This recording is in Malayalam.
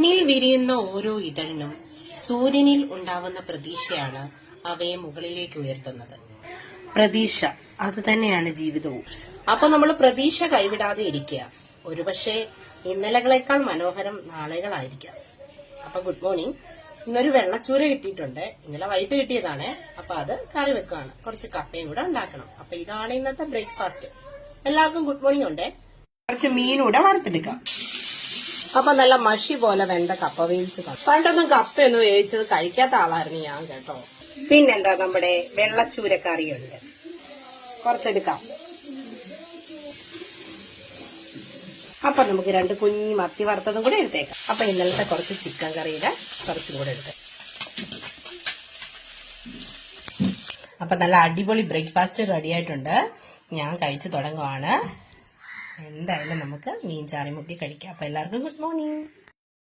മണ്ണിൽ വിരിയുന്ന ഓരോ ഇതളിനും സൂര്യനിൽ ഉണ്ടാവുന്ന പ്രതീക്ഷയാണ് അവയെ മുകളിലേക്ക് ഉയർത്തുന്നത്. പ്രതീക്ഷ അത് തന്നെയാണ് ജീവിതവും. അപ്പൊ നമ്മൾ പ്രതീക്ഷ കൈവിടാതെ ഇരിക്കുക. ഒരുപക്ഷെ ഇന്നലകളെക്കാൾ മനോഹരം നാളെകളായിരിക്കാം. അപ്പൊ ഗുഡ് മോർണിംഗ്. ഇന്നൊരു വെള്ളച്ചൂര കിട്ടിയിട്ടുണ്ട്. ഇന്നലെ വൈകിട്ട് കിട്ടിയതാണ്. അപ്പൊ അത് കറി വെക്കുകയാണ്. കുറച്ച് കപ്പയും കൂടെ ഉണ്ടാക്കണം. അപ്പൊ ഇതാണ് ഇന്നത്തെ ബ്രേക്ക്ഫാസ്റ്റ്. എല്ലാവർക്കും ഗുഡ് മോർണിംഗ് ഉണ്ട്. കുറച്ച് മീനൂടെ വറുത്തെടുക്കാം. അപ്പൊ നല്ല മഷി പോലെ വെന്ത കപ്പ വേവിച്ച് പണ്ടൊന്നും കപ്പയൊന്നും വേവിച്ചത് കഴിക്കാത്ത ആളായിരുന്നു ഞാൻ കേട്ടോ. പിന്നെന്താ, നമ്മുടെ വെള്ളച്ചൂരക്കറിയുണ്ട്, കുറച്ചെടുക്കാം. അപ്പൊ നമുക്ക് 2 കുഞ്ഞി മത്തി വറുത്തതും കൂടെ എടുത്തേക്കാം. അപ്പൊ ഇന്നലത്തെ കുറച്ച് ചിക്കൻ കറിയുടെ കുറച്ചും കൂടെ എടുത്തേ. അപ്പൊ നല്ല അടിപൊളി ബ്രേക്ക്ഫാസ്റ്റ് റെഡി ആയിട്ടുണ്ട്. ഞാൻ കഴിച്ചു തുടങ്ങുവാണ്. എന്തായാലും നമുക്ക് മീൻ ചാറി മുട്ടി കഴിക്കാം. അപ്പൊ എല്ലാവർക്കും ഗുഡ് മോർണിംഗ്.